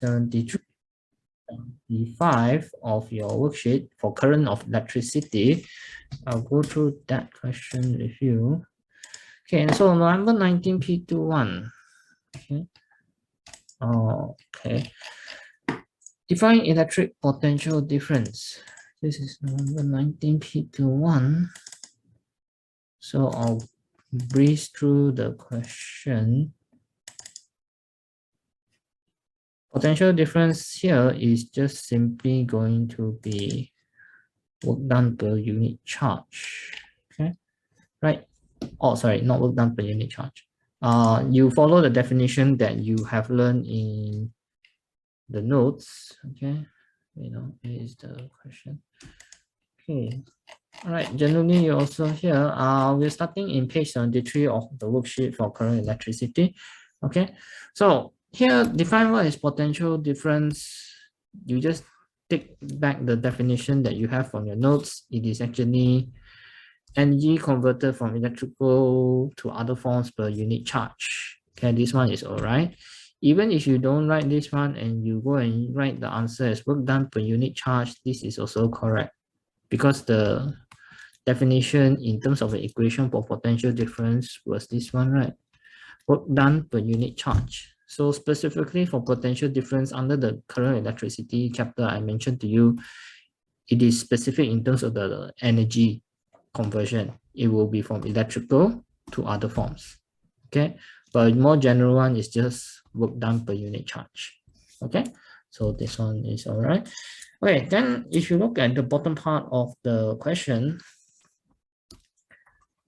73.5 of your worksheet for current of electricity. I'll go through that question with you. Okay, and so November 19 P21. Okay. Okay. Define electric potential difference. This is November 19 P21. So I'll breeze through the question. Potential difference here is just simply going to be work done per unit charge. Okay, right? Oh, sorry, not work done per unit charge. You follow the definition that you have learned in the notes. Okay, is the question. Okay, all right. Generally, you also here. We're starting in page 73 of the worksheet for current electricity. Okay, so here define what is potential difference. You just take back the definition that you have from your notes. It is actually energy converted from electrical to other forms per unit charge. Okay, this one is all right. Even if you don't write this one and you go and write the answer as work done per unit charge, this is also correct because the definition in terms of the equation for potential difference was this one, right? Work done per unit charge. So specifically for potential difference under the current electricity chapter I mentioned to you, it is specific in terms of the energy conversion. It will be from electrical to other forms. Okay, but more general one is just work done per unit charge. Okay, so this one is all right. Okay, then if you look at the bottom part of the question,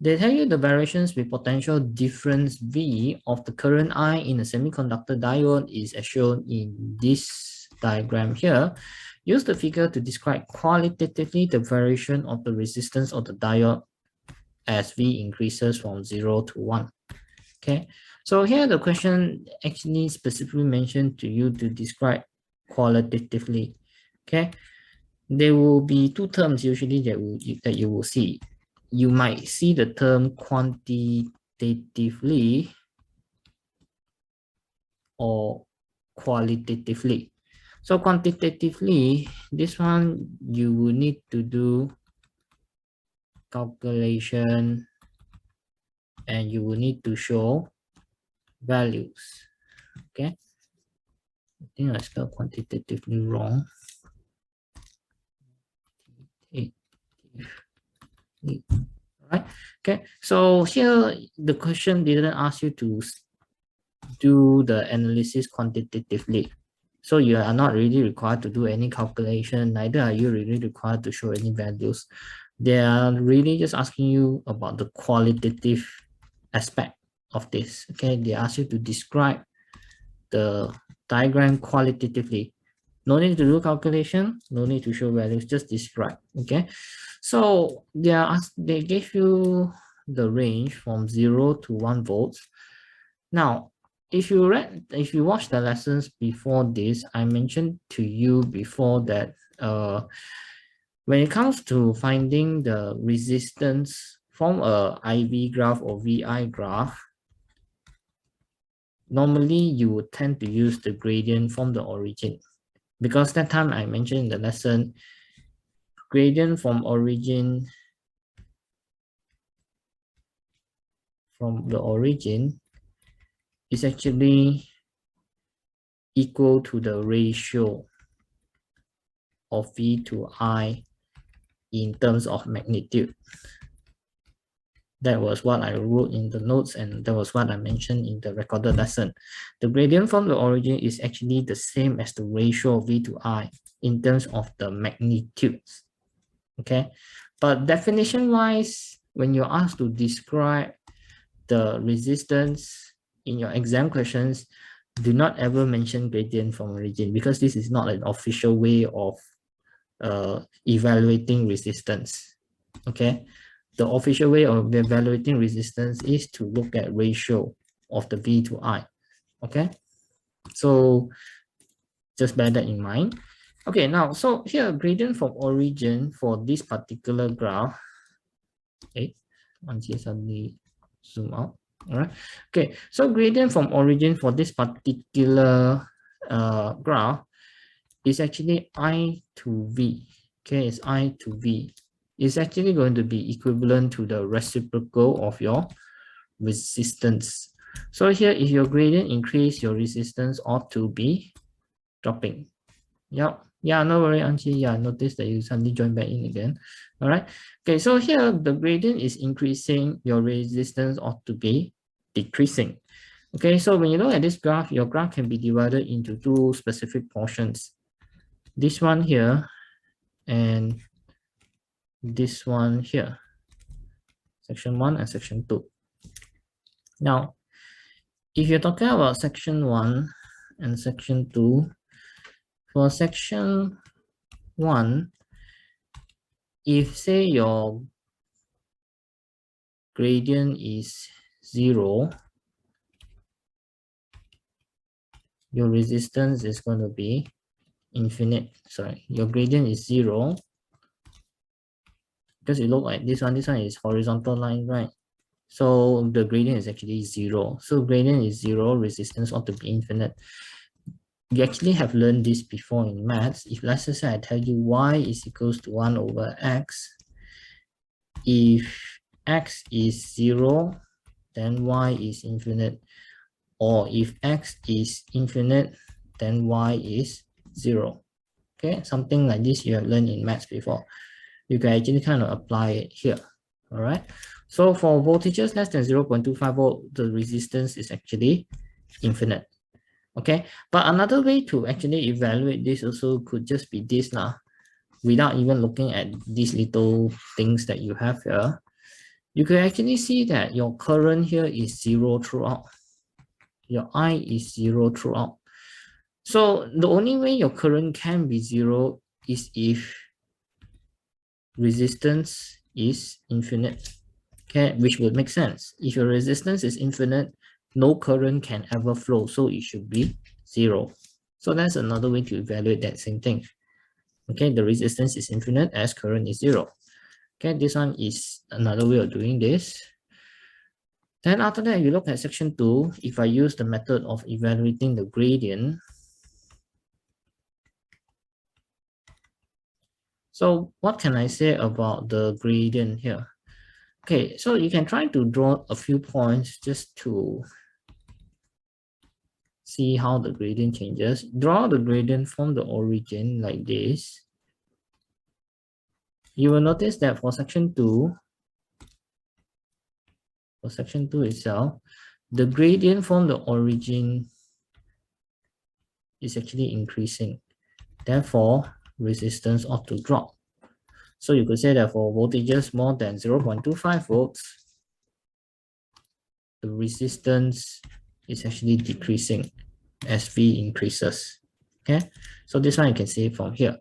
they tell you the variations with potential difference V of the current I in a semiconductor diode is as shown in this diagram here. Use the figure to describe qualitatively the variation of the resistance of the diode as V increases from 0 to 1. Okay, so here the question actually specifically mentioned to you to describe qualitatively. Okay, there will be two terms usually that you will see. You might see the term quantitatively or qualitatively. So quantitatively, this one you will need to do calculation and you will need to show values. Okay, I think I spelled quantitatively wrong. Right. Okay, so here the question didn't ask you to do the analysis quantitatively. So you are not really required to do any calculation, neither are you really required to show any values. They are really just asking you about the qualitative aspect of this. Okay, they ask you to describe the diagram qualitatively. No need to do calculation, no need to show values, just describe. Okay, so they gave you the range from 0 to 1 volts. Now, if you watch the lessons before this, I mentioned to you before that when it comes to finding the resistance from a IV graph or VI graph, normally you would tend to use the gradient from the origin, because that time I mentioned in the lesson, gradient from origin is actually equal to the ratio of V to I in terms of magnitude. That was what I wrote in the notes, and that was what I mentioned in the recorded lesson. The gradient from the origin is actually the same as the ratio of V to I in terms of the magnitudes. Okay, but definition wise, when you're asked to describe the resistance in your exam questions, do not ever mention gradient from origin, because this is not an official way of evaluating resistance. Okay, the official way of evaluating resistance is to look at ratio of the V to I. Okay, so just bear that in mind. Okay, now, so here gradient from origin for this particular graph. Okay, once you suddenly zoom out. All right. Okay, so gradient from origin for this particular graph is actually I to V. Okay, it's I to V. It's actually going to be equivalent to the reciprocal of your resistance. So here, if your gradient increase, your resistance ought to be dropping. Yep. Yeah, no worry, Anchi. Yeah, notice that you suddenly join back in again. All right. Okay, so here the gradient is increasing, your resistance ought to be decreasing. Okay, so when you look at this graph, your graph can be divided into two specific portions. This one here and this one here. Section 1 and section 2. Now, if you're talking about section 1 and section 2, for section 1, if say your gradient is 0, your resistance is going to be infinite. Sorry, your gradient is 0 because you look like this one is horizontal line, right? So the gradient is actually 0. So gradient is 0, resistance ought to be infinite. You actually have learned this before in maths. If let's just say I tell you y is equals to 1 over x, if x is 0, then y is infinite. Or if x is infinite, then y is 0. Okay, something like this you have learned in maths before. You can actually kind of apply it here. All right. So for voltages less than 0.25 volt, the resistance is actually infinite. Okay, but another way to actually evaluate this also could just be this now, without even looking at these little things that you have here. You can actually see that your current here is 0 throughout. Your I is 0 throughout. So the only way your current can be 0 is if resistance is infinite. Okay, which would make sense. If your resistance is infinite, no current can ever flow, so it should be 0. So that's another way to evaluate that same thing. Okay, the resistance is infinite as current is 0. Okay, this one is another way of doing this. Then after that, you look at section 2. If I use the method of evaluating the gradient, so what can I say about the gradient here? Okay, so you can try to draw a few points just to see how the gradient changes. Draw the gradient from the origin like this. You will notice that for section 2, for section 2 itself, the gradient from the origin is actually increasing. Therefore, resistance ought to drop. So you could say that for voltages more than 0.25 volts, the resistance is actually decreasing as V increases. Okay, so this one you can see from here.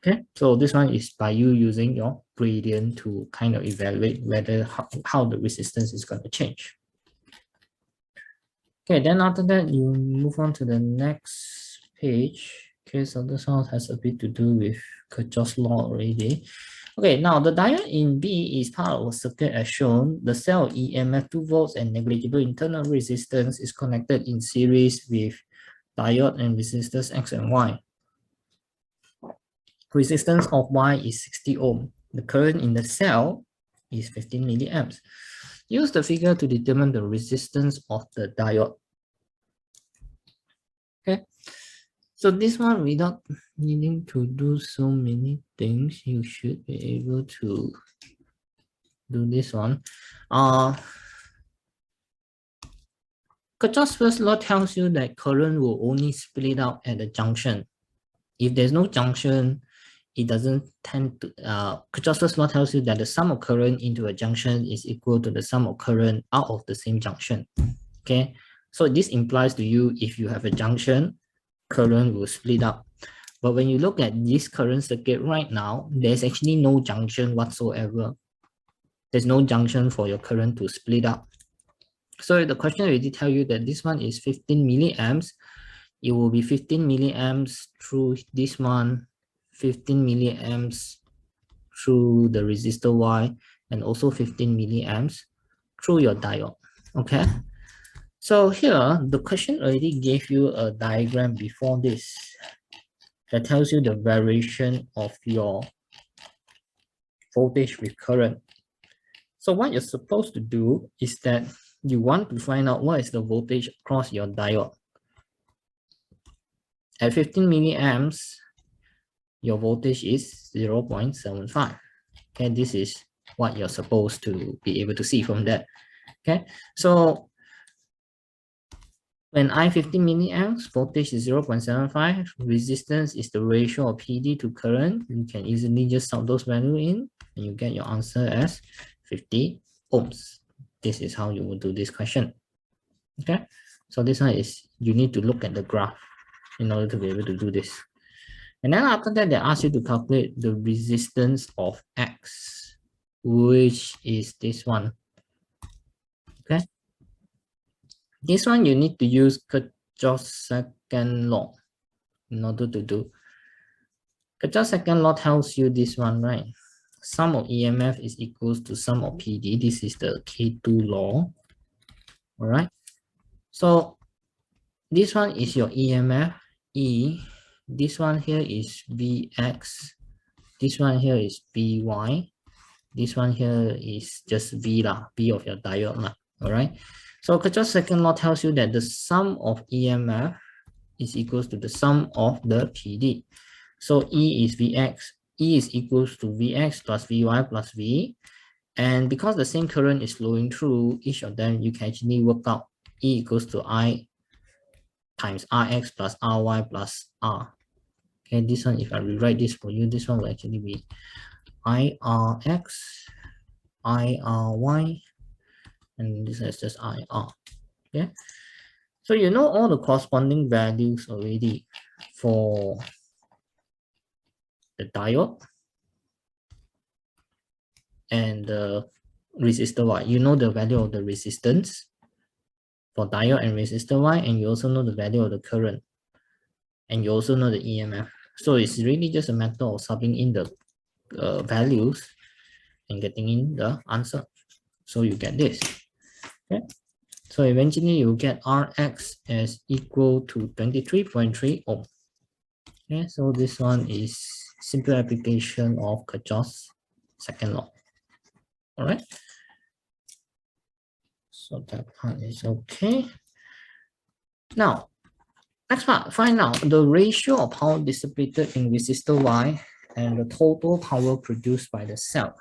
Okay, so this one is by you using your gradient to kind of evaluate whether how the resistance is going to change. Okay, then after that, you move on to the next page. Okay, so this one has a bit to do with Kirchhoff's law already. Okay, now the diode in B is part of a circuit as shown. The cell EMF 2 volts and negligible internal resistance is connected in series with diode and resistors X and Y. Resistance of Y is 60 ohm. The current in the cell is 15 milliamps. Use the figure to determine the resistance of the diode. Okay, so this one, without needing to do so many things, you should be able to do this one. Kirchhoff's first law tells you that current will only split out at the junction. If there's no junction, it doesn't tend to, Kirchhoff's first law tells you that the sum of current into a junction is equal to the sum of current out of the same junction. Okay, so this implies to you if you have a junction, current will split up. But when you look at this current circuit right now, there's actually no junction whatsoever. There's no junction for your current to split up. So the question already tell you that this one is 15 milliamps. It will be 15 milliamps through this one, 15 milliamps through the resistor Y, and also 15 milliamps through your diode. Okay. So here, the question already gave you a diagram before this that tells you the variation of your voltage with current. So what you're supposed to do is that you want to find out what is the voltage across your diode. At 15 milliamps, your voltage is 0.75. Okay, this is what you're supposed to be able to see from that. Okay, so when I 15 milliamps, voltage is 0.75, resistance is the ratio of PD to current. You can easily just sub those values in and you get your answer as 50 ohms. This is how you will do this question. Okay, so this one is you need to look at the graph in order to be able to do this. And then after that, they ask you to calculate the resistance of X, which is this one. Okay, this one you need to use Kirchhoff's second law in order to do. Kirchhoff's second law tells you this one, right? Sum of EMF is equals to sum of PD. This is the K2 law. All right. So this one is your EMF E. This one here is Vx. This one here is Vy. This one here is just V lah, V of your diode lah. All right. So Kirchhoff's second law tells you that the sum of EMF is equals to the sum of the PD. So E is Vx. E is equals to Vx plus Vy plus V. And because the same current is flowing through each of them, you can actually work out E equals to I times Rx plus Ry plus R. Okay, this one, if I rewrite this for you, this one will actually be IRx, IRy, and this is just IR. Okay, so you know all the corresponding values already for the diode and the resistor Y. You know the value of the resistance for diode and resistor Y, and you also know the value of the current, and you also know the EMF. So it's really just a matter of subbing in the values and getting in the answer. So you get this. Okay. So eventually you get Rx as equal to 23.3 ohm. Okay, so this one is simple application of Kirchhoff's second law. All right. So that part is okay. Now, next part, find out the ratio of power dissipated in resistor Y and the total power produced by the cell.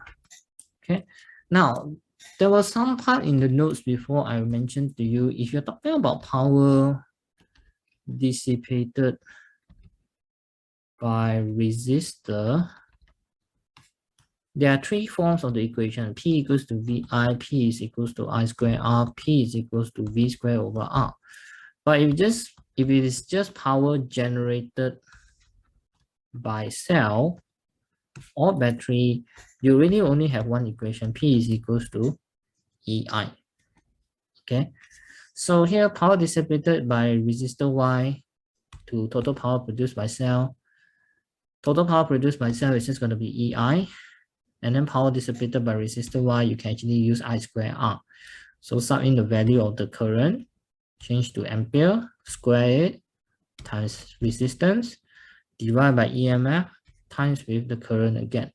Okay. Now, there was some part in the notes before I mentioned to you, if you're talking about power dissipated by resistor, there are three forms of the equation. P equals to VI, P is equals to I square R, P is equals to V square over R. But if it is just power generated by cell or battery, you really only have one equation. P is equals to EI. Okay, so here power dissipated by resistor Y to total power produced by cell. Total power produced by cell is just going to be EI, and then power dissipated by resistor Y, you can actually use I square R. So sub in the value of the current, change to ampere, square it, times resistance, divide by EMF, times with the current again.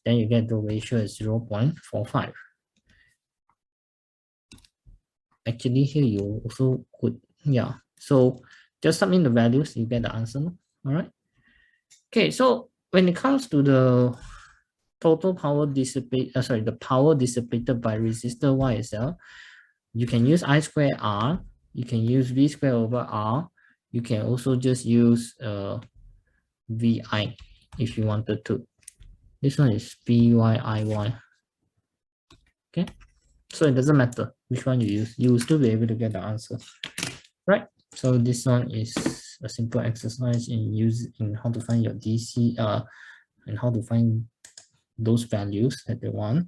Then you get the ratio is 0.45. Actually, here you also could, yeah. So just sum in the values, you get the answer. All right. Okay, so when it comes to the total power the power dissipated by resistor Y itself, you can use I square R, you can use V square over R, you can also just use VI if you wanted to. This one is VYIY. Okay, so it doesn't matter which one you use, you will still be able to get the answer, right? So this one is a simple exercise in how to find your DC and how to find those values that they want.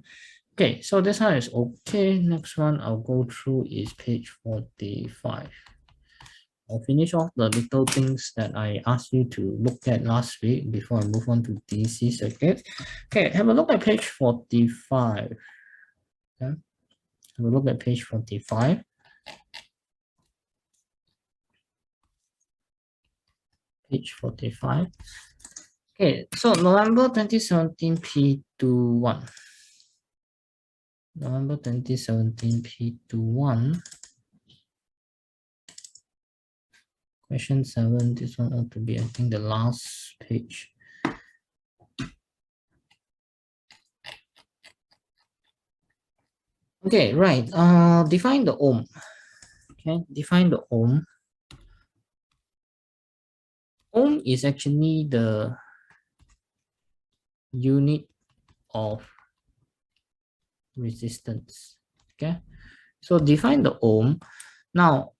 Okay, so this one is okay. Next one I'll go through is page 45. I'll finish off the little things that I asked you to look at last week before I move on to DC circuit. Okay, have a look at page 45. Okay, have a look at page 45. Page 45. Okay, so November 2017 P21. November 2017 P21. Question 7, this one ought to be, I think, the last page. Okay, right. Define the ohm. Okay, define the ohm. Ohm is actually the unit of resistance. Okay, so define the ohm. Now,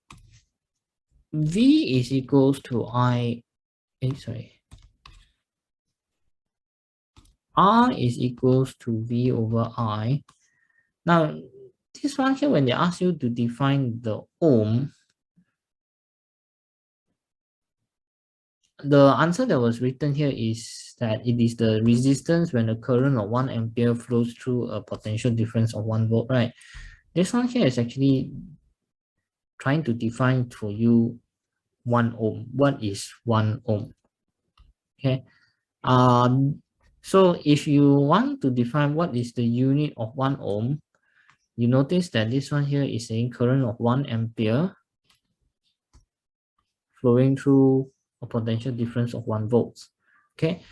V is equals to R is equals to V over I. Now, this one here, when they ask you to define the ohm, the answer that was written here is that it is the resistance when a current of 1 ampere flows through a potential difference of 1 volt, right? This one here is actually trying to define for you 1 ohm. What is 1 ohm? Okay. So if you want to define what is the unit of 1 ohm, you notice that this one here is saying current of 1 ampere flowing through a potential difference of 1 volts. Okay.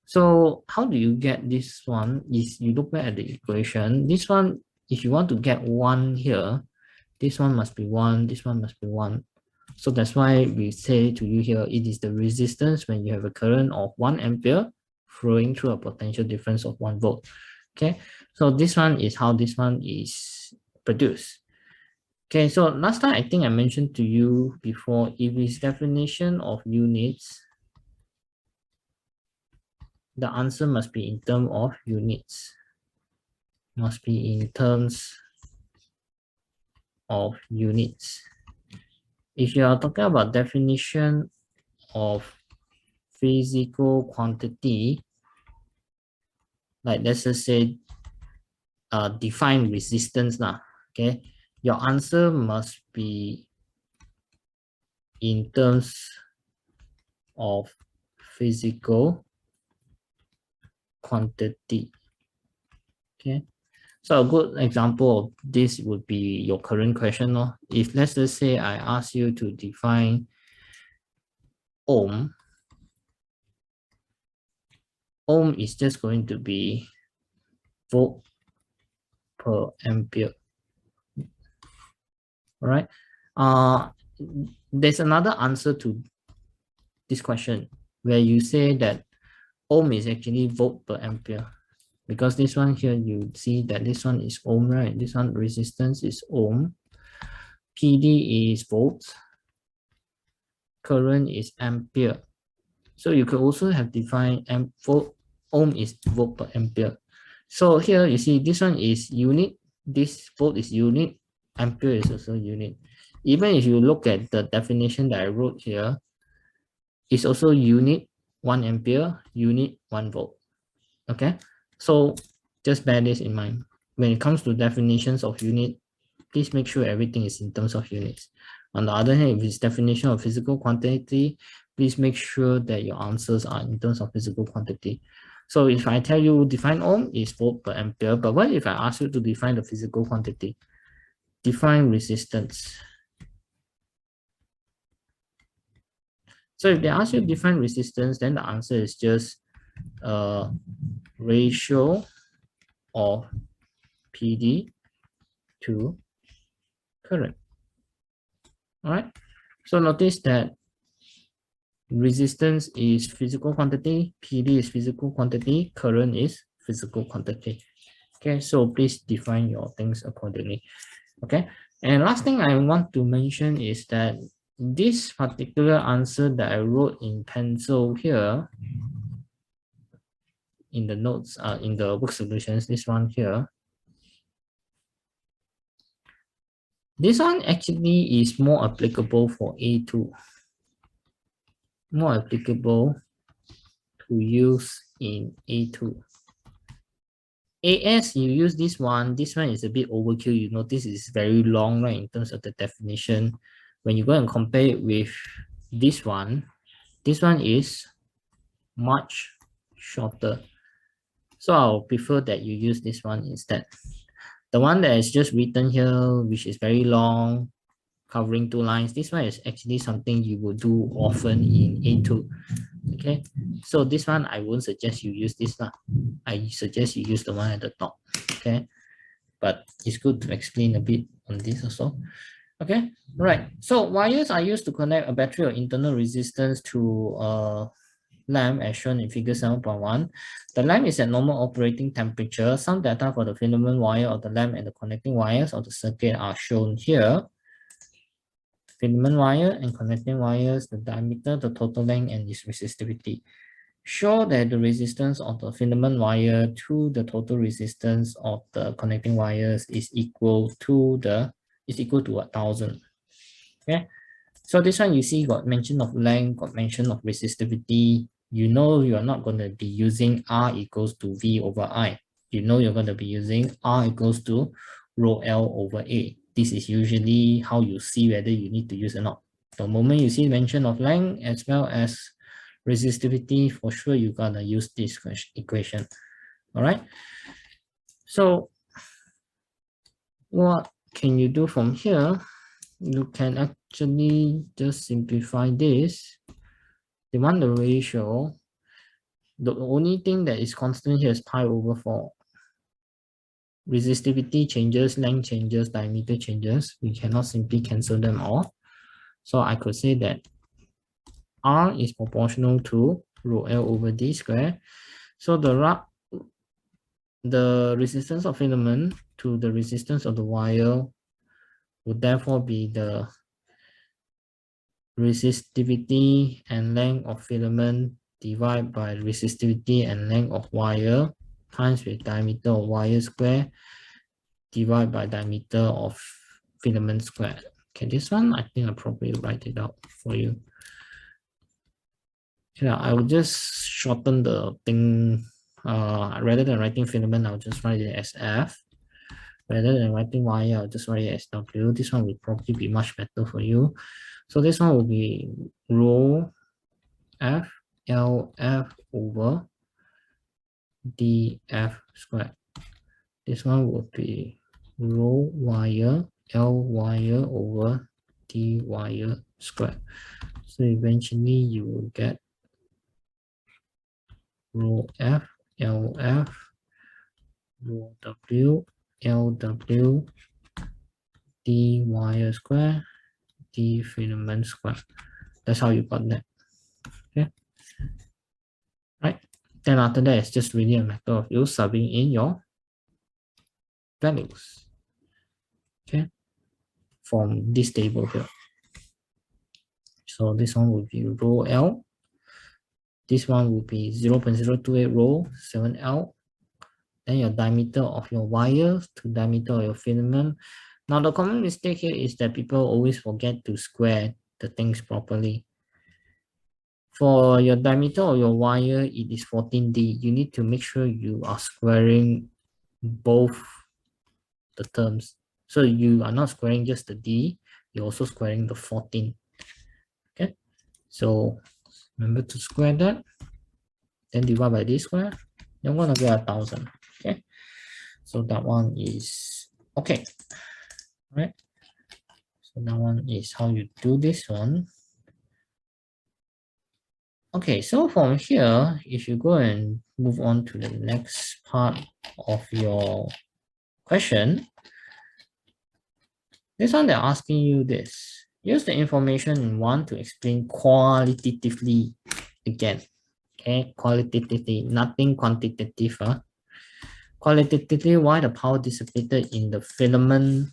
So how do you get this one? Is you look back at the equation. This one, if you want to get 1 here, this one must be 1, this one must be 1. So that's why we say to you here, it is the resistance when you have a current of 1 ampere flowing through a potential difference of 1 volt. Okay, so this one is how this one is produced. Okay, so last time I think I mentioned to you before, if it's definition of units, the answer must be in terms of units. Must be in terms of units. If you are talking about definition of physical quantity, like let's just say define resistance now, okay, your answer must be in terms of physical quantity. Okay, so a good example of this would be your current question. If let's just say I ask you to define ohm, ohm is just going to be volt per ampere. All right. There's another answer to this question where you say that ohm is actually volt per ampere, because this one here you see that this one is ohm, right? This one resistance is ohm, PD is volts, current is ampere. So you could also have defined volt, ohm is volt per ampere. So here you see this one is unit, this volt is unit, ampere is also unit. Even if you look at the definition that I wrote here, it's also unit 1 ampere, unit 1 volt. Okay, so just bear this in mind. When it comes to definitions of unit, please make sure everything is in terms of units. On the other hand, if it's definition of physical quantity, please make sure that your answers are in terms of physical quantity. So if I tell you define ohm is volt per ampere, but what if I ask you to define the physical quantity? Define resistance. So if they ask you to define resistance, then the answer is just ratio of PD to current. All right. So notice that resistance is physical quantity, PD is physical quantity, current is physical quantity. Okay, so please define your things accordingly. Okay, and last thing I want to mention is that this particular answer that I wrote in pencil here in the notes, in the book solutions, this one here, this one actually is more applicable for A2, more applicable to use in A2. AS, you use this one is a bit overkill. You notice it's very long, right, in terms of the definition. When you go and compare it with this one is much shorter. So I'll prefer that you use this one instead. The one that is just written here, which is very long, covering 2 lines, this one is actually something you will do often in A2. Okay, so this one I won't suggest you use this one. I suggest you use the one at the top. Okay, but it's good to explain a bit on this also. Okay, right. So wires are used to connect a battery or internal resistance to a lamp as shown in figure 7.1. The lamp is at normal operating temperature. Some data for the filament wire of the lamp and the connecting wires of the circuit are shown here. Filament wire and connecting wires, the diameter, the total length, and its resistivity. Show that the resistance of the filament wire to the total resistance of the connecting wires is equal to 1,000. Okay, so this one you see got mention of length, got mention of resistivity. You know you are not going to be using R equals to V over I. You know you're going to be using R equals to rho L over A. This is usually how you see whether you need to use or not. The moment you see mention of length as well as resistivity, for sure you're going to use this equation. All right. So what can you do from here? You can actually just simplify this. They want the ratio. The only thing that is constant here is pi over 4. Resistivity changes, length changes, diameter changes. We cannot simply cancel them all. So I could say that R is proportional to rho L over D square. So the resistance of filament to the resistance of the wire would therefore be the resistivity and length of filament divided by resistivity and length of wire times with diameter of wire square divided by diameter of filament square. Okay, this one I think I'll probably write it out for you. Yeah, I will just shorten the thing. Rather than writing filament, I'll just write it as F. Rather than writing wire, I'll just write it as W. This one will probably be much better for you. So this one will be rho F LF over DF squared. This one will be rho wire L wire over D wire squared. So eventually you will get rho F LF rho W LW D wire square D filament square. That's how you got that. Okay. Right. Then after that, it's just really a matter of you subbing in your values. Okay. From this table here. So this one will be rho L. This one will be 0.028 rho 7L. Then your diameter of your wire to diameter of your filament. Now the common mistake here is that people always forget to square the things properly. For your diameter of your wire, it is 14D. You need to make sure you are squaring both the terms. So you are not squaring just the D, you're also squaring the 14. Okay, so remember to square that, then divide by D square, you're gonna get 1,000. Okay, so that one is okay. Right, so that one is how you do this one. Okay, so from here, if you go and move on to the next part of your question, this one they're asking you this. Use the information in 1 to explain qualitatively again. Okay, qualitatively, nothing quantitative. Qualitatively, why the power dissipated in the filament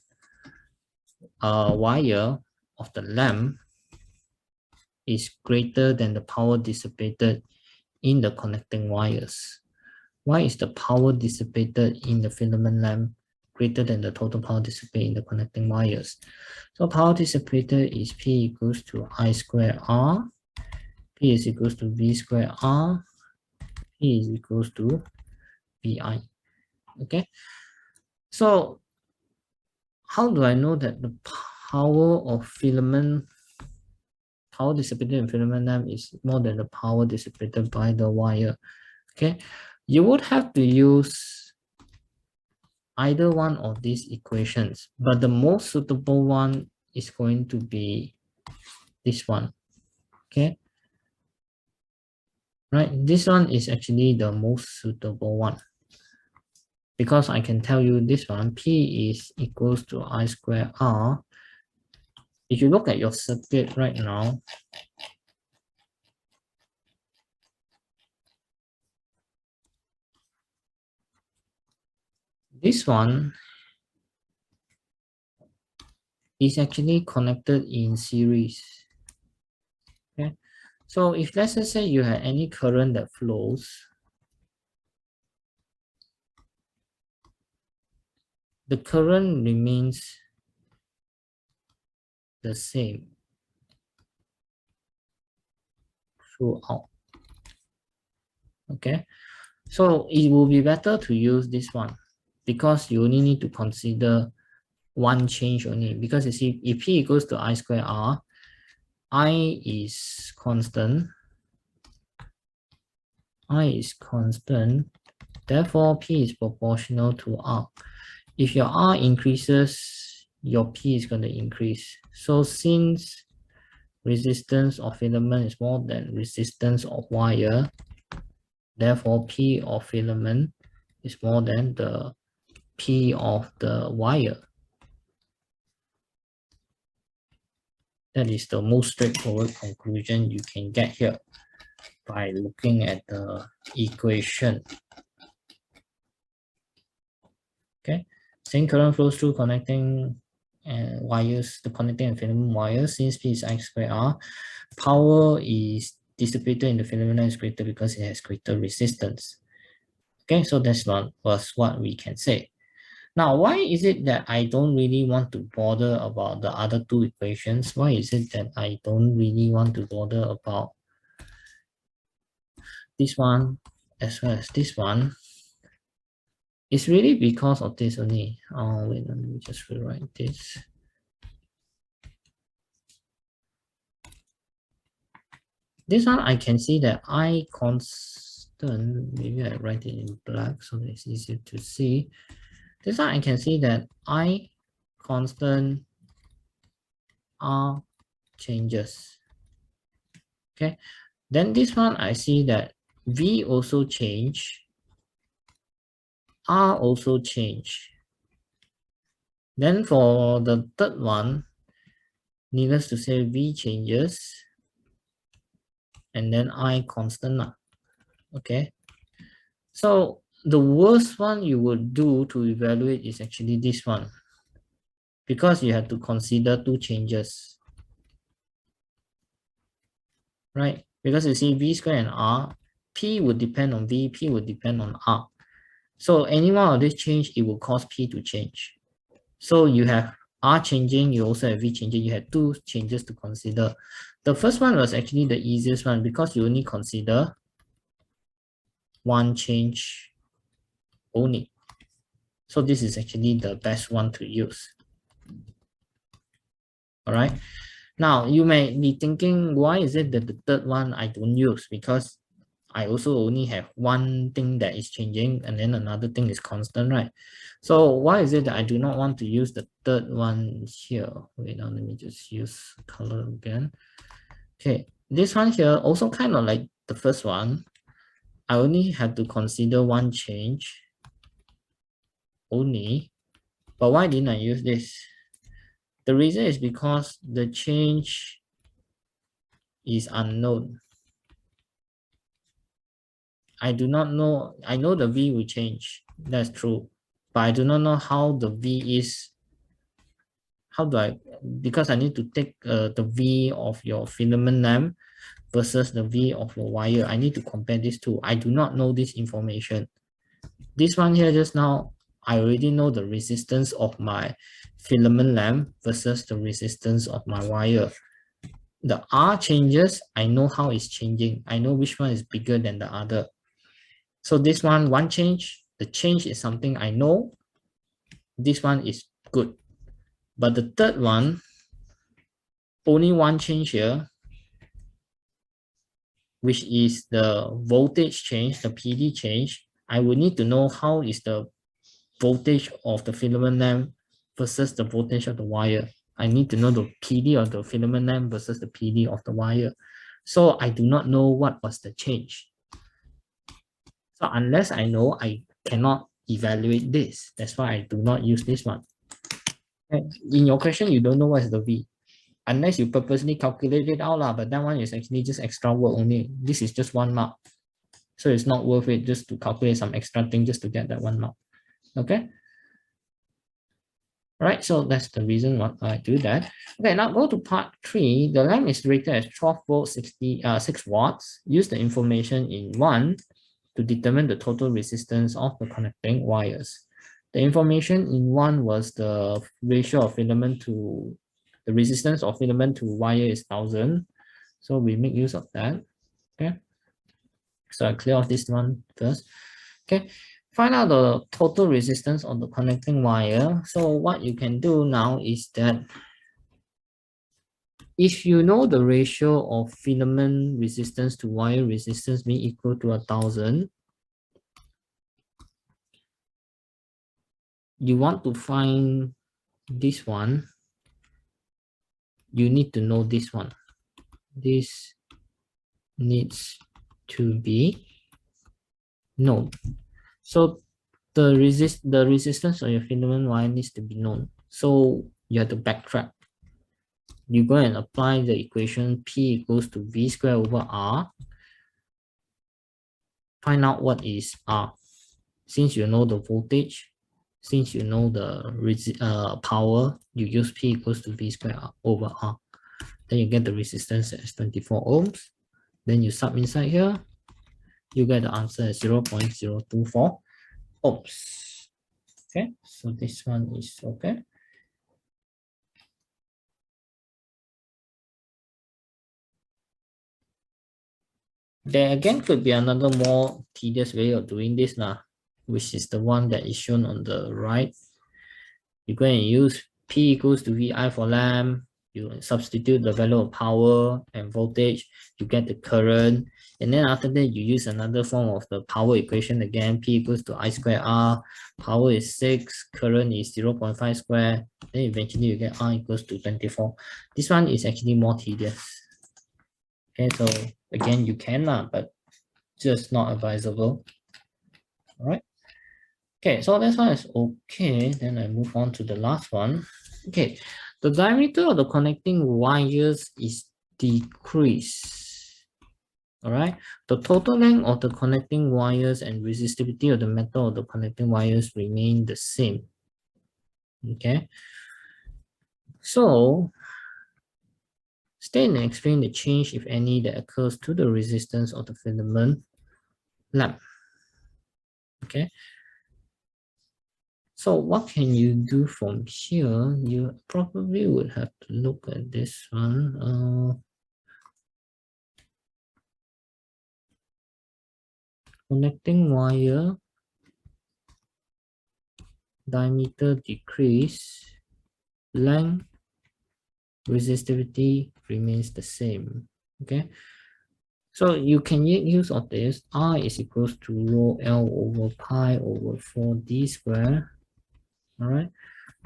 wire of the lamp is greater than the power dissipated in the connecting wires. Why is the power dissipated in the filament lamp greater than the total power dissipated in the connecting wires? So power dissipated is P equals to I square R. P is equals to V square R. P is equals to VI. Okay. So how do I know that the power of filament power dissipated in filament length is more than the power dissipated by the wire. Okay, you would have to use either one of these equations, but the most suitable one is going to be this one. Okay, right, this one is actually the most suitable one, because I can tell you this one, P is equals to I square R. If you look at your circuit right now, this one is actually connected in series. Okay, so if let's just say you have any current that flows, the current remains the same throughout. Okay, so it will be better to use this one, because you only need to consider one change only, because you see, if P equals to I square R, I is constant, therefore P is proportional to R. If your R increases, your P is going to increase. So since resistance of filament is more than resistance of wire, therefore P of filament is more than the P of the wire. That is the most straightforward conclusion you can get here by looking at the equation. Okay, same current flows through connecting wires, the connecting and filament wires. Since P is I square R, power is dissipated in the filament is greater because it has greater resistance. Okay, so that's was what we can say. Now, why is it that I don't really want to bother about the other two equations? Why is it that I don't really want to bother about this one as well as this one? It's really because of this only. Oh, wait, let me just rewrite this. This one, I can see that I constant, maybe I write it in black so it's easier to see. This one, I can see that I constant R changes. Okay, then this one, I see that V also change, R also change. Then for the third one, needless to say, V changes, and then I constant. Okay, so the worst one you would do to evaluate is actually this one, because you have to consider two changes, right? Because you see V square and R, P would depend on V, P would depend on R. So any one of this change, it will cause P to change. So you have R changing, you also have V changing, you have two changes to consider. The first one was actually the easiest one because you only consider one change only. So this is actually the best one to use. All right. Now you may be thinking, why is it that the third one I don't use? Because I also only have one thing that is changing and then another thing is constant, right? So why is it that I do not want to use the third one here? Wait, now let me just use color again. Okay, this one here also kind of like the first one. I only have to consider one change only. But why didn't I use this? The reason is because the change is unknown. I do not know. I know the V will change. That's true. But I do not know how the V is. How do I? Because I need to take the V of your filament length versus the V of your wire. I need to compare these two. I do not know this information. This one here just now, I already know the resistance of my filament length versus the resistance of my wire. The R changes, I know how it's changing. I know which one is bigger than the other. So this one change, the change is something I know. This one is good. But the third one, only one change here. which is the voltage change, the PD change, I will need to know how is the voltage of the filament length versus the voltage of the wire. I need to know the PD of the filament length versus the PD of the wire. So I do not know what was the change. So unless I know, I cannot evaluate this. That's why I do not use this one. In your question, you don't know what is the V. Unless you purposely calculate it out, but that one is actually just extra work only. This is just 1 mark. So it's not worth it just to calculate some extra thing just to get that 1 mark. Okay. Right, so that's the reason why I do that. Okay, now go to part 3. The lamp is rated as 12 volts, 6 watts. Use the information in 1 to determine the total resistance of the connecting wires. The information in 1 was the ratio of filament to the resistance of filament to wire is 1000. So we make use of that. Okay. So I clear off this one first. Okay. Find out the total resistance of the connecting wire. So what you can do now is that if you know the ratio of filament resistance to wire resistance being equal to 1000, you want to find this one, you need to know this one. This needs to be known. So the resistance of your filament wire needs to be known. So you have to backtrack. You go and apply the equation P equals to V squared over R. Find out what is R. Since you know the voltage, since you know the power, you use P equals to V squared over R. Then you get the resistance as 24 ohms. Then you sub inside here, you get the answer as 0.024 ohms. Okay, so this one is okay. There again could be another more tedious way of doing this now, which is the one that is shown on the right. You go and use P equals to VI for lamp, you substitute the value of power and voltage, you get the current, and then after that you use another form of the power equation again, P equals to I squared R, power is 6, current is 0.5 square, then eventually you get R equals to 24. This one is actually more tedious. Okay, so again, you can, but just not advisable. All right. Okay, so this one is okay. Then I move on to the last one. Okay, the diameter of the connecting wires is decreased. All right, the total length of the connecting wires and resistivity of the metal of the connecting wires remain the same. Okay, so state and explain the change, if any, that occurs to the resistance of the filament lamp. Okay. So what can you do from here? You probably would have to look at this one. Connecting wire, diameter decrease, length, resistivity remains the same. Okay. So you can make use of this. R is equals to rho L over pi over 4D squared. All right.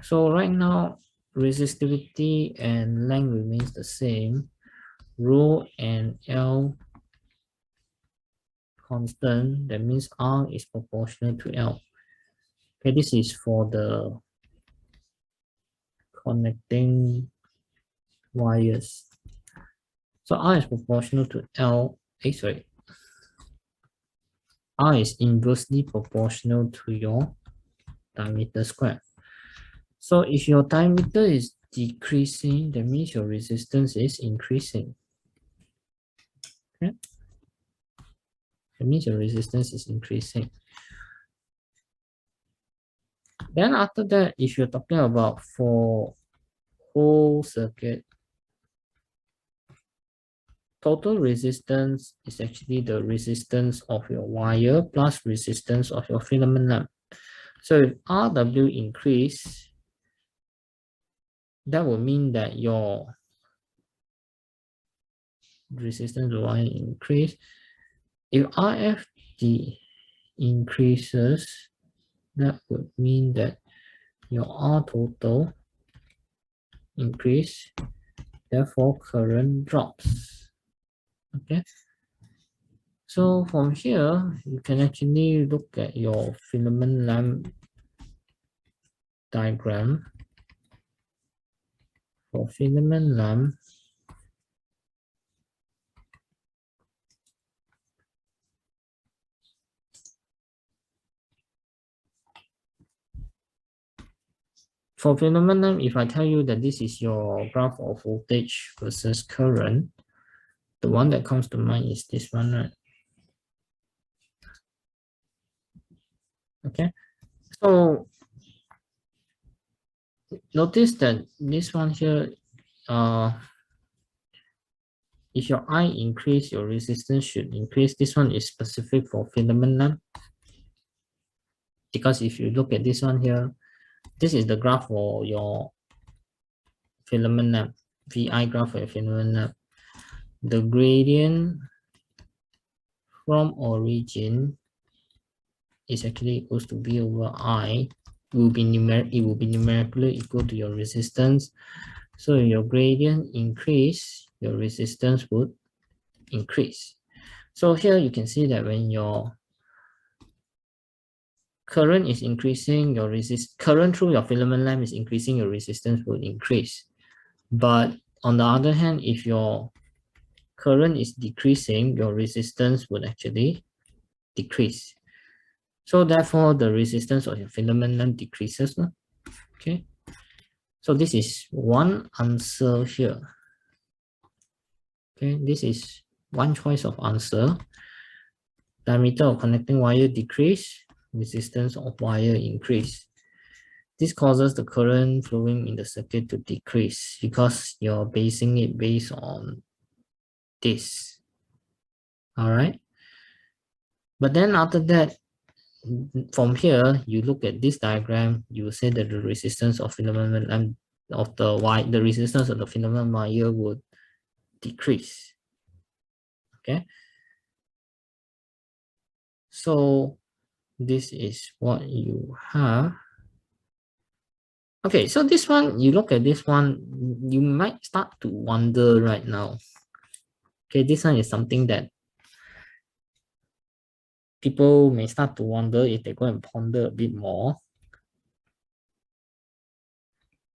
So right now, resistivity and length remains the same. Rho and L constant, that means R is proportional to L. Okay, this is for the connecting wires. So R is proportional to L. Sorry. R is inversely proportional to your diameter square. So if your diameter is decreasing, that means your resistance is increasing. Okay? That means your resistance is increasing. Then after that, if you're talking about for whole circuit, total resistance is actually the resistance of your wire plus resistance of your filament lamp. So if RW increase, that will mean that your resistance to wire increase. If RFD increases, that would mean that your R total increase, therefore current drops. Okay. So from here, you can actually look at your filament lamp diagram. For filament lamp, if I tell you that this is your graph of voltage versus current, the one that comes to mind is this one, right? Okay. So notice that this one here, if your I increase, your resistance should increase. This one is specific for filament lamp. Because if you look at this one here, this is the graph for your filament lamp, VI graph for your filament lamp. The gradient from origin is actually equals to V over I. It will be numerically equal to your resistance. So your gradient increase, your resistance would increase. So here you can see that when your current is increasing, your current through your filament lamp is increasing, your resistance will increase. But on the other hand, if your current is decreasing, your resistance would actually decrease. So therefore, the resistance of your filament lamp decreases. Okay. So this is one answer here. Okay, this is one choice of answer. Diameter of connecting wire decrease, resistance of wire increase. This causes the current flowing in the circuit to decrease because you're basing it based on this. All right. But then after that, from here, you look at this diagram, you say that the resistance of filament and of the wire, the resistance of the filament wire would decrease. Okay. So this is what you have. Okay, so this one, you look at this one, you might start to wonder right now. Okay, this one is something that people may start to wonder if they go and ponder a bit more.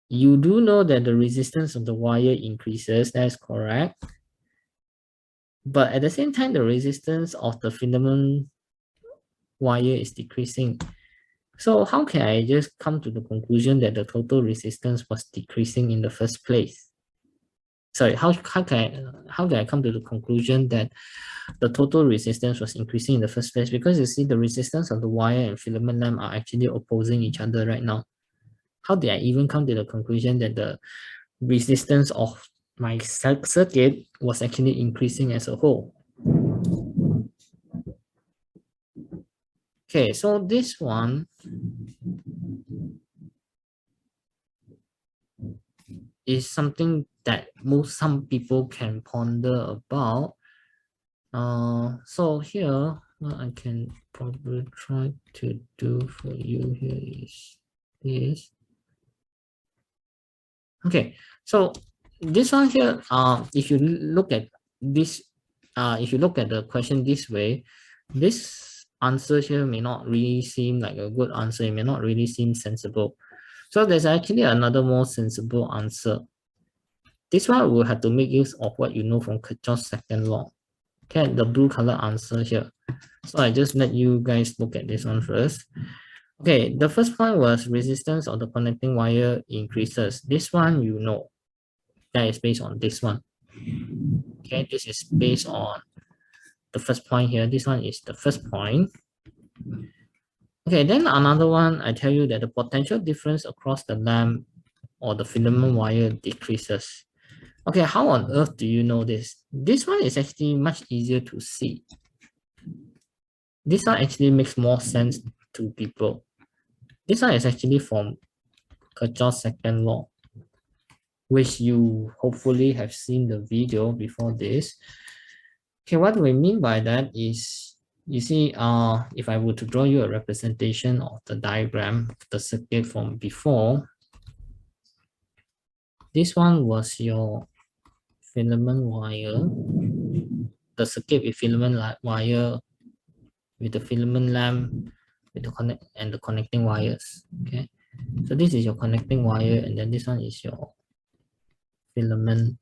You do know that the resistance of the wire increases, that's correct. But at the same time, the resistance of the filament wire is decreasing. So how can I just come to the conclusion that the total resistance was decreasing in the first place? Sorry, how can I come to the conclusion that the total resistance was increasing in the first place? Because you see the resistance of the wire and filament lamp are actually opposing each other right now. How did I even come to the conclusion that the resistance of my circuit was actually increasing as a whole? Okay, so this one is something that some people can ponder about. So here, what I can probably try to do for you here is this. Okay, so this one here, if you look at this, if you look at the question this way, this answer here may not really seem like a good answer. It may not really seem sensible. So there's actually another more sensible answer. This one will have to make use of what you know from Kirchhoff's second law. Okay, the blue color answer here. So I just let you guys look at this one first. Okay, the first point was resistance of the connecting wire increases. This one you know. That is based on this one. Okay, this is based on the first point here. This one is the first point. Okay, then another one, I tell you that the potential difference across the lamp or the filament wire decreases. Okay, how on earth do you know this? This one is actually much easier to see. This one actually makes more sense to people. This one is actually from Kirchhoff's second law. which you hopefully have seen the video before this. Okay, what we mean by that is, you see, if I were to draw you a representation of the diagram, the circuit from before, this one was your filament wire, the circuit with filament wire, with the filament lamp, with the connect and the connecting wires. Okay, so this is your connecting wire, and then this one is your filament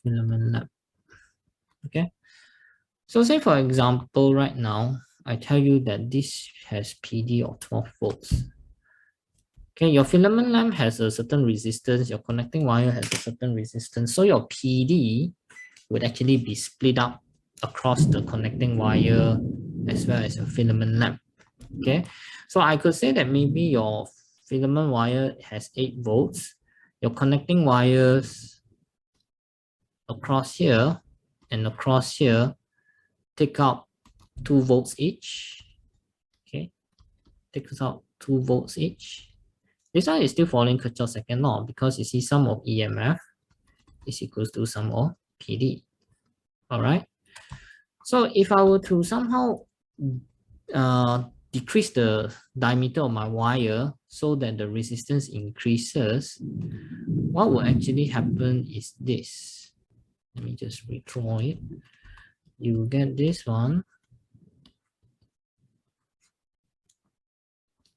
lamp. Okay, so say for example, right now I tell you that this has PD of 12 volts. Okay, your filament lamp has a certain resistance, your connecting wire has a certain resistance, so your PD would actually be split up across the connecting wire as well as your filament lamp. Okay, so I could say that maybe your filament wire has 8 volts, your connecting wires across here and across here take out 2 volts each. Okay, takes out 2 volts each. This one is still following Kirchhoff's second law, because you see sum of EMF is equals to sum of PD. All right. So if I were to somehow decrease the diameter of my wire so that the resistance increases, what will actually happen is this. Let me just redraw it. You get this one.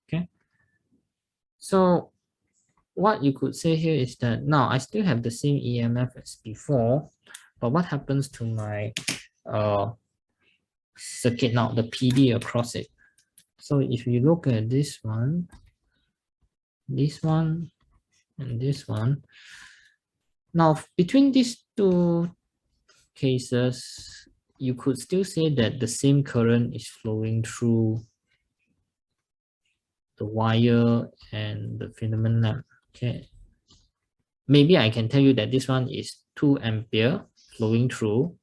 Okay. So what you could say here is that now I still have the same EMF as before, but what happens to my circuit now, the PD across it? So if you look at this one, and this one, now between these two cases, you could still say that the same current is flowing through the wire and the filament lamp. Okay, maybe I can tell you that this one is 2 ampere flowing through.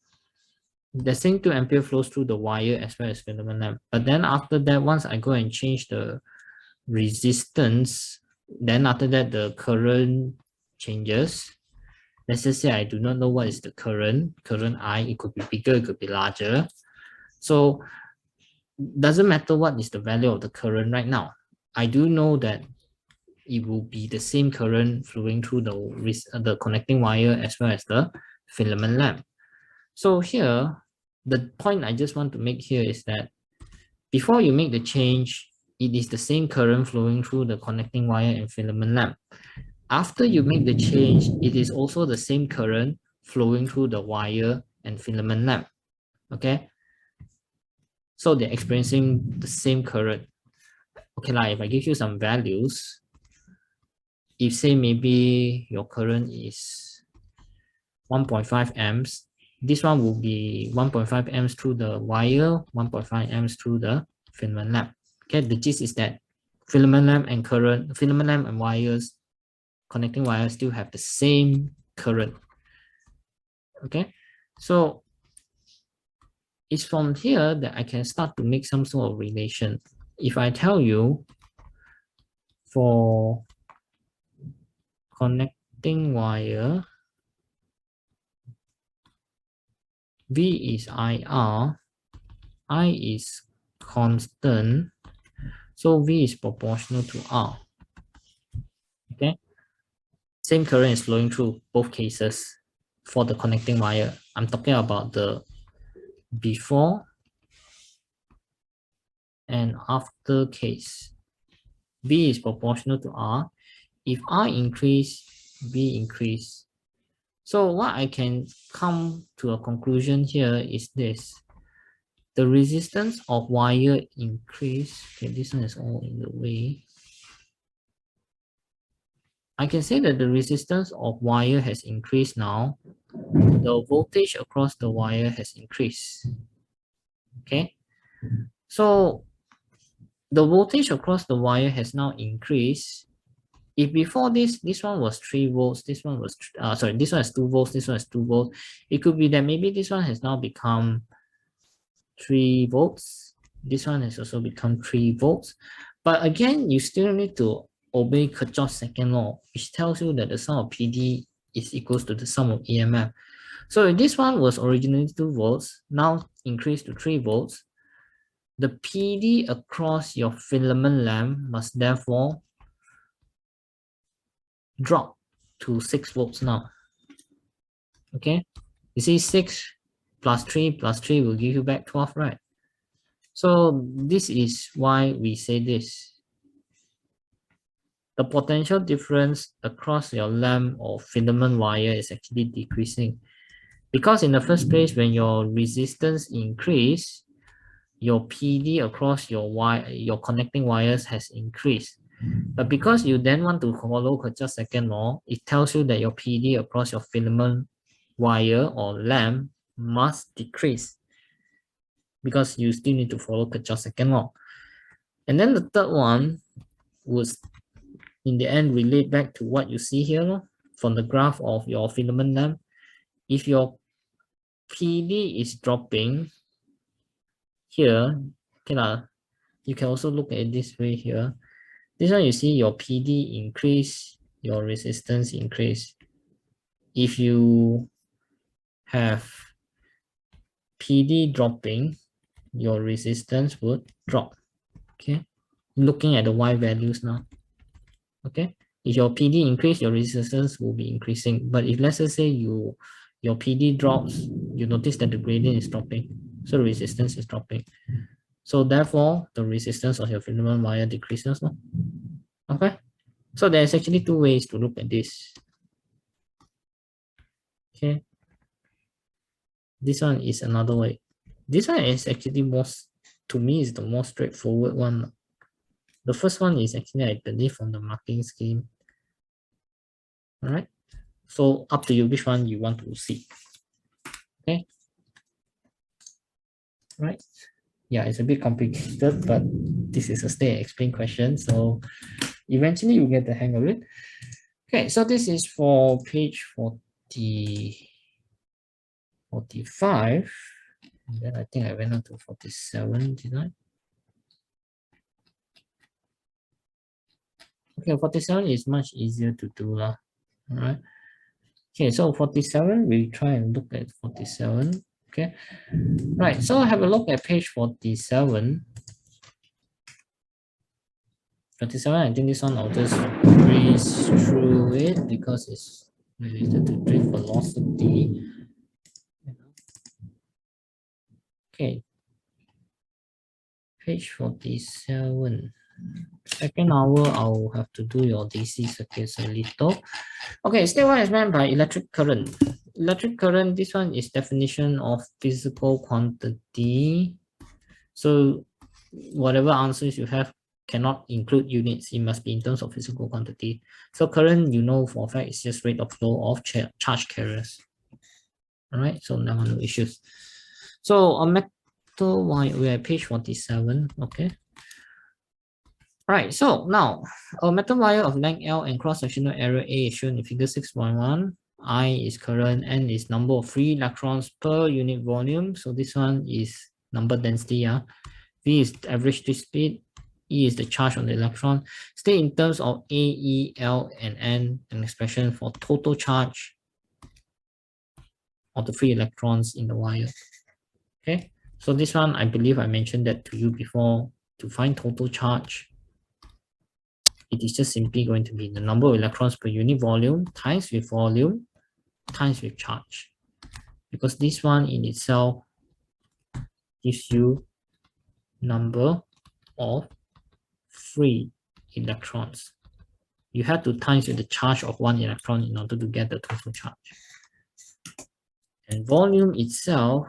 The same 2 ampere flows through the wire as well as filament lamp. But then after that, once I go and change the resistance, then after that the current changes. Let's just say I do not know what is the current I. It could be bigger, it could be larger. So doesn't matter what is the value of the current right now. I do know that it will be the same current flowing through the connecting wire as well as the filament lamp. So here, the point I just want to make here is that before you make the change, it is the same current flowing through the connecting wire and filament lamp. After you make the change, it is also the same current flowing through the wire and filament lamp. Okay, so they're experiencing the same current. Okay, like if I give you some values, if say maybe your current is 1.5 amps, this one will be 1.5 amps through the wire, 1.5 amps through the filament lamp. Okay, the gist is that filament lamp and wires, connecting wires still have the same current. Okay, so it's from here that I can start to make some sort of relation. If I tell you for connecting wire, V is IR, I is constant, so V is proportional to R. Okay, same current is flowing through both cases for the connecting wire. I'm talking about the before and after case. V is proportional to R. If R increase, V increase. So what I can come to a conclusion here is this. The resistance of wire increase. Okay, this one is all in the way. I can say that the resistance of wire has increased now. The voltage across the wire has increased. Okay, so the voltage across the wire has now increased. If before this one was 3 volts, this one was, this one is 2 volts, this one is 2 volts. It could be that maybe this one has now become 3 volts. This one has also become 3 volts. But again, you still need to obey Kirchhoff's second law, which tells you that the sum of PD is equals to the sum of EMF. So if this one was originally 2 volts, now increased to 3 volts, the PD across your filament lamp must therefore drop to 6 volts now. Okay, you see 6 plus 3 plus 3 will give you back 12, right? So this is why we say this. The potential difference across your lamp or filament wire is actually decreasing. Because in the first place, when your resistance increase, your PD across your wire, your connecting wires has increased. But because you then want to follow Kirchhoff's second law, it tells you that your PD across your filament wire or lamp must decrease, because you still need to follow Kirchhoff's second law. And then the third one was in the end relate back to what you see here from the graph of your filament lamp. If your PD is dropping here, okay, you can also look at it this way here. This one you see your PD increase, your resistance increase. If you have PD dropping, your resistance would drop. Okay, looking at the Y values now. Okay, if your PD increase, your resistance will be increasing. But if let's say your PD drops, you notice that the gradient is dropping, so the resistance is dropping. So therefore, the resistance of your filament wire decreases. No? Okay, so there's actually 2 ways to look at this. Okay, this one is another way. This one is actually most, to me, is the most straightforward one. The first one is actually, I believe, from the marking scheme. All right, so up to you which one you want to see. Okay, right. Yeah, it's a bit complicated, but this is a stay explain question, so eventually you get the hang of it. Okay, so this is for page 45. And then I think I went on to 47, did I? Okay, 47 is much easier to do lah. All right. Okay, so 47, we try and look at 47. Okay, right. So have a look at page 47. 47, I think this one I'll just breeze through it because it's related to drift velocity. Okay, page 47. Second hour, I'll have to do your DC circuits a little. Okay, step 1 is meant by electric current. Electric current, this one is definition of physical quantity. So whatever answers you have cannot include units. It must be in terms of physical quantity. So current, you know for a fact, it's just rate of flow of charge carriers. All right, so now no issues. So on metal wire, we're at page 47. Okay. Right, so now a metal wire of length L and cross-sectional area A is shown in figure 6.1. I is current, N is number of free electrons per unit volume. So this one is number density. Yeah. V is the average disk speed. E is the charge on the electron. State in terms of A, E, L, and N, an expression for total charge of the free electrons in the wire. Okay, so this one, I believe I mentioned that to you before. To find total charge, it is just simply going to be the number of electrons per unit volume times with volume times with charge. Because this one in itself gives you number of free electrons. You have to times with the charge of 1 electron in order to get the total charge. And volume itself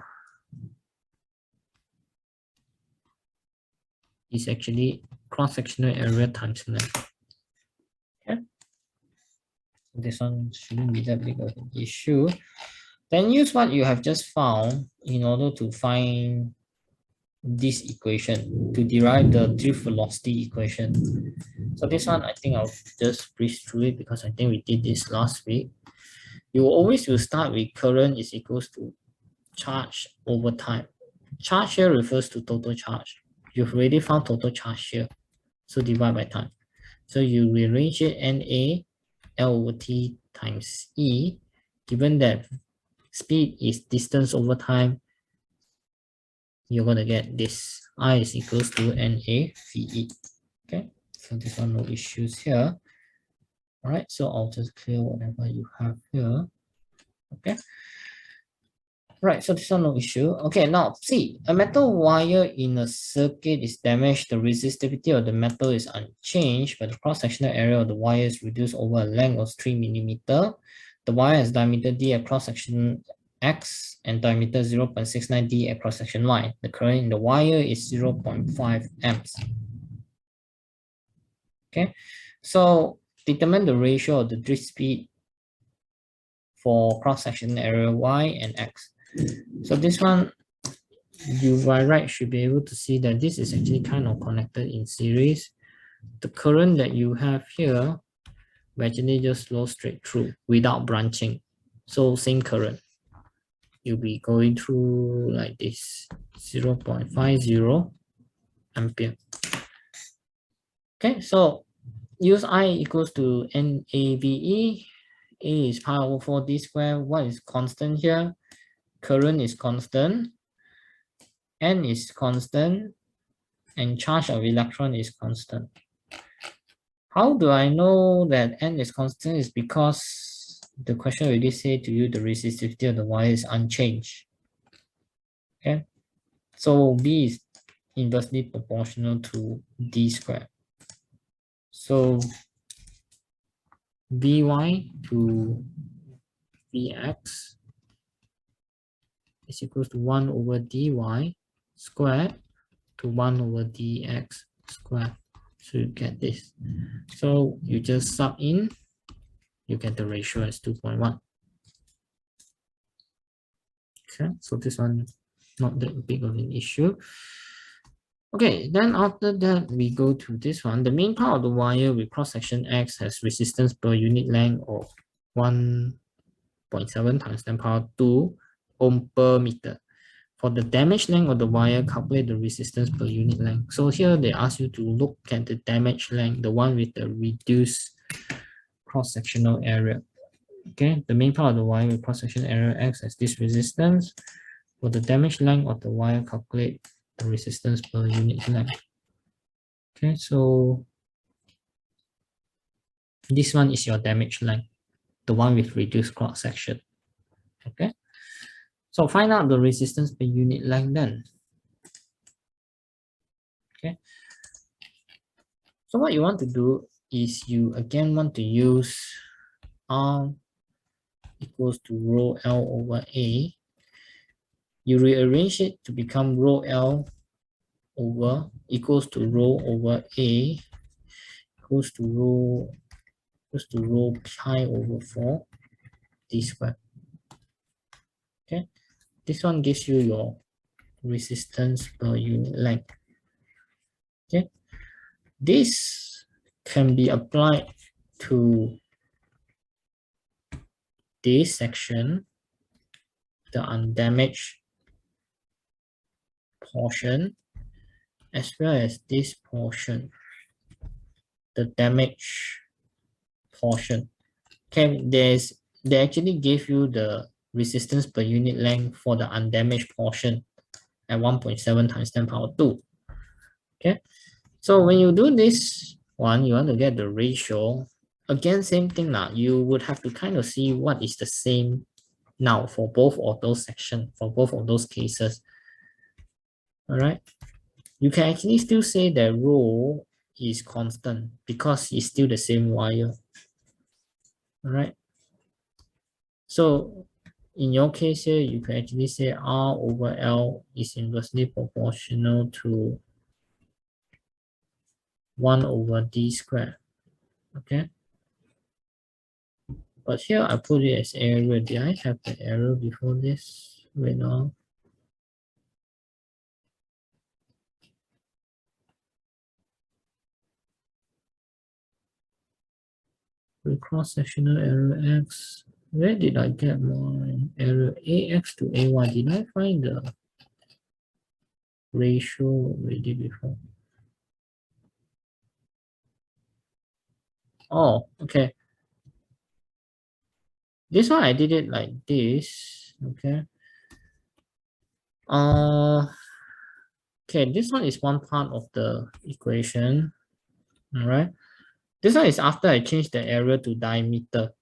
is actually cross-sectional area times length. Okay. This one shouldn't be that big of an issue. Then use what you have just found in order to find this equation, to derive the drift velocity equation. So this one, I think I'll just breeze through it because I think we did this last week. You always will start with current is equals to charge over time. Charge here refers to total charge. You've already found total charge here. So divide by time. So you rearrange it NA L over T times E, given that speed is distance over time, you're going to get this. I is equals to NA VE. Okay, so this one no issues here. All right, so I'll just clear whatever you have here. Okay. Right, so this one no issue. Okay, now see, a metal wire in a circuit is damaged. The resistivity of the metal is unchanged, but the cross-sectional area of the wire is reduced over a length of 3 millimeter. The wire has diameter D at cross-section X and diameter 0.69 D at cross-section Y. The current in the wire is 0.5 amps. Okay, so determine the ratio of the drift speed for cross-section area Y and X. So this one, you by right should be able to see that this is actually kind of connected in series. The current that you have here will actually just flow straight through without branching. So same current. You'll be going through like this, 0.50 ampere. Okay, so use I equals to NAVE. A is pi over 4D squared. What is constant here? Current is constant. N is constant. And charge of electron is constant. How do I know that N is constant? Is because the question already say to you the resistivity of the wire is unchanged. Okay, so B is inversely proportional to D squared. So Vy to Vx is equals to 1 over dy squared to 1 over dx squared. So you get this. So you just sub in, you get the ratio as 2.1. Okay, so this one not that big of an issue. Okay, then after that we go to this one. The main part of the wire with cross-section X has resistance per unit length of 1.7 times 10 power 2 ohm per meter. For the damaged length of the wire, calculate the resistance per unit length. So here they ask you to look at the damaged length, the one with the reduced cross-sectional area. Okay, the main part of the wire with cross-sectional area X as this resistance. For the damaged length of the wire, calculate the resistance per unit length. Okay, so this one is your damaged length, the one with reduced cross-section. Okay, so find out the resistance per unit length then. Okay, so what you want to do is you again want to use R equals to rho L over A. You rearrange it to become rho L over equals to rho over A equals to rho pi over 4 D squared. Okay, this one gives you your resistance per unit length. Okay, this can be applied to this section, the undamaged portion, as well as this portion, the damaged portion. Okay, they actually gave you the resistance per unit length for the undamaged portion at 1.7 times 10 power 2. Okay, so when you do this one, you want to get the ratio. Again, same thing now. You would have to kind of see what is the same now for both of those sections, for both of those cases. All right, you can actually still say that rho is constant because it's still the same wire. All right, so in your case here, you can actually say R over L is inversely proportional to 1 over D squared. Okay, but here I put it as error. Did I have the error before this? Wait now. With cross-sectional error X. Where did I get my error AX to AY? Did I find the ratio already before? Oh, okay. This one I did it like this. Okay. Uh, okay, this one is one part of the equation. All right. This one is after I changed the area to diameter.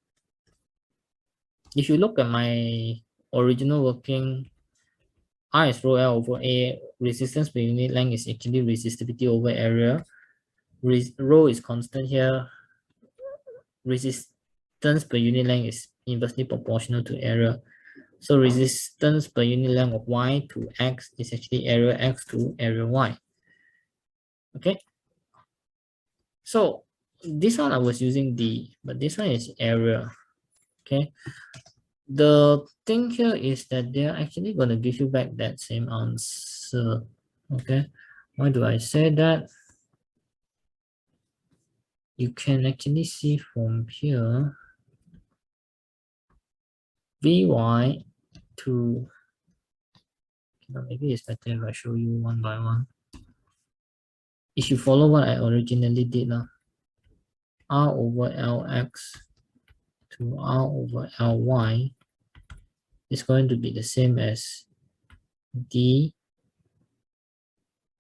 If you look at my original working, R is rho L over A, resistance per unit length is actually resistivity over area. Rho is constant here. Resistance per unit length is inversely proportional to area. So resistance per unit length of Y to X is actually area X to area Y. Okay. So this one I was using D, but this one is area. Okay. The thing here is that they're actually going to give you back that same answer. Okay. Why do I say that? You can actually see from here Vy to, maybe it's better if I show you one by one. If you follow what I originally did now, R over Lx to R over Ly is going to be the same as D,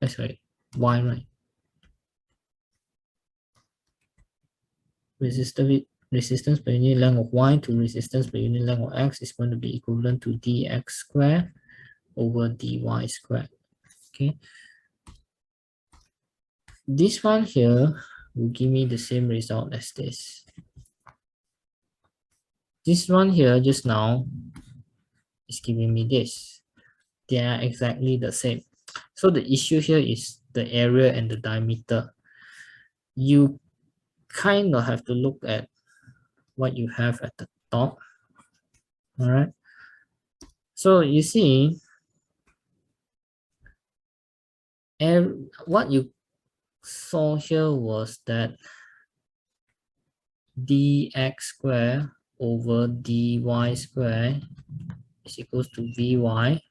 sorry, Y, right? Resistance per unit length of Y to resistance per unit length of X is going to be equivalent to dx squared over dy squared. Okay. This one here will give me the same result as this. This one here just now is giving me this. They are exactly the same. So the issue here is the area and the diameter. You kind of have to look at what you have at the top. All right. So you see, what you saw here was that dx squared over dy squared is equals to Vy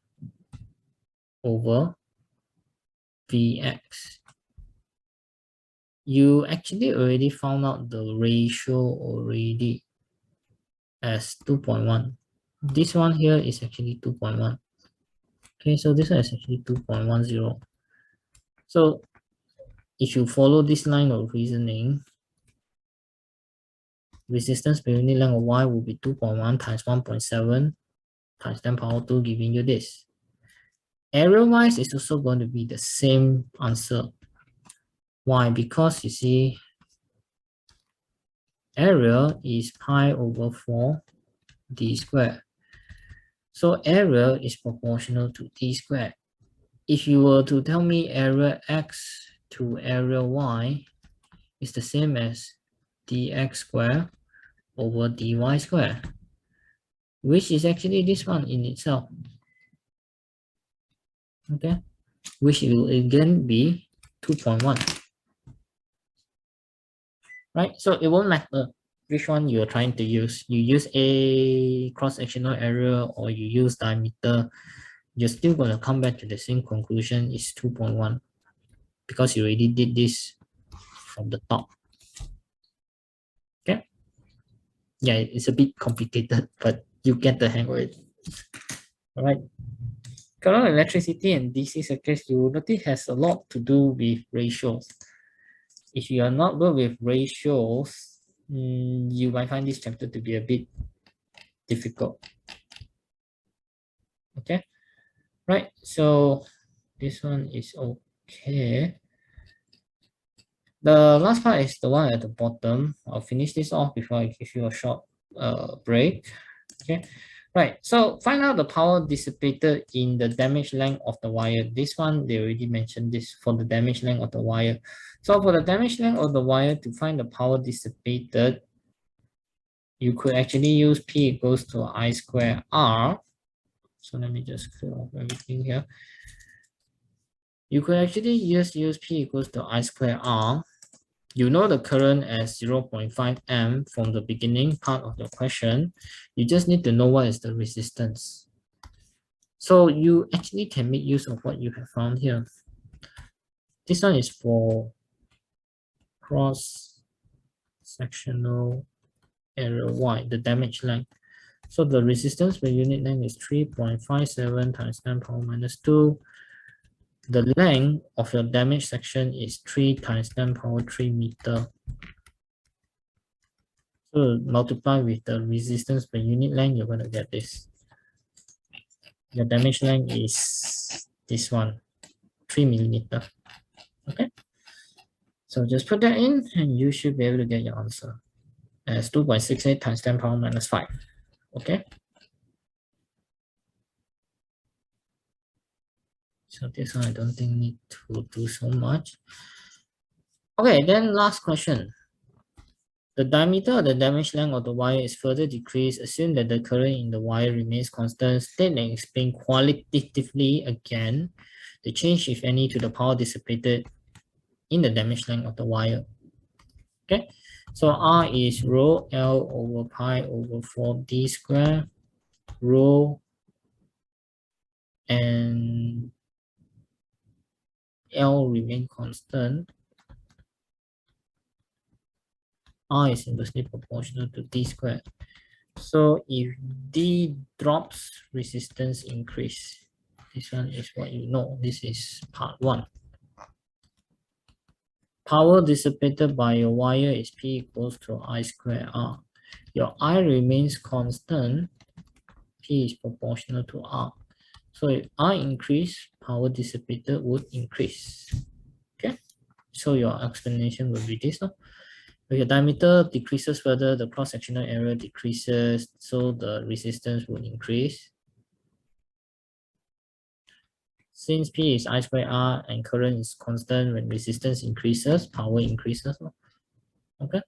over Vx. You actually already found out the ratio already as 2.1. This one here is actually 2.1. Okay, so this one is actually 2.10. So if you follow this line of reasoning, resistance per unit length of Y will be 2.1 times 1.7 times 10 power 2, giving you this. Area wise is also going to be the same answer. Why? Because you see, area is pi over 4 d squared. So area is proportional to d squared. If you were to tell me area x to area y is the same as dx squared over dy squared, which is actually this one in itself. Okay, which will again be 2.1. Right? So it won't matter which one you're trying to use. You use a cross-sectional area or you use diameter, you're still going to come back to the same conclusion, is 2.1, because you already did this from the top. Okay? Yeah, it's a bit complicated, but you get the hang of it. All right. Current electricity and DC circuits, you will notice has a lot to do with ratios. If you are not good with ratios, you might find this chapter to be a bit difficult. Okay, right, so this one is okay. The last part is the one at the bottom. I'll finish this off before I give you a short break. Okay, right, so find out the power dissipated in the damage length of the wire. This one, they already mentioned this for the damage length of the wire. So for the damage length of the wire, to find the power dissipated, you could actually use P equals to I square R. So let me just clear off everything here. You could actually just use P equals to I square R. You know the current as 0.5 amp from the beginning part of your question. You just need to know what is the resistance. So you actually can make use of what you have found here. This one is for cross sectional area Y, the damage length. So the resistance per unit length is 3.57 times 10 power minus 2. The length of your damage section is 3 times 10 power 3 meter. So multiply with the resistance per unit length, you're going to get this. Your damage length is this one, 3 millimeter. Okay. So just put that in and you should be able to get your answer as 2.68 times 10 power minus 5. Okay. So this one I don't think need to do so much. Okay, then last question. The diameter of the damage length of the wire is further decreased. Assume that the current in the wire remains constant. State and explain qualitatively again the change, if any, to the power dissipated in the damage length of the wire. Okay, so R is rho L over pi over 4D square, rho and L remain constant. R is inversely proportional to D squared. So if D drops, resistance increase. This one is what you know. This is part 1. Power dissipated by your wire is P equals to I squared R. Your I remains constant. P is proportional to R. So if I increase, power dissipated would increase. Okay. So your explanation will be this. No? If your diameter decreases further, the cross-sectional area decreases, so the resistance will increase. Since P is I squared R and current is constant, when resistance increases, power increases. Okay.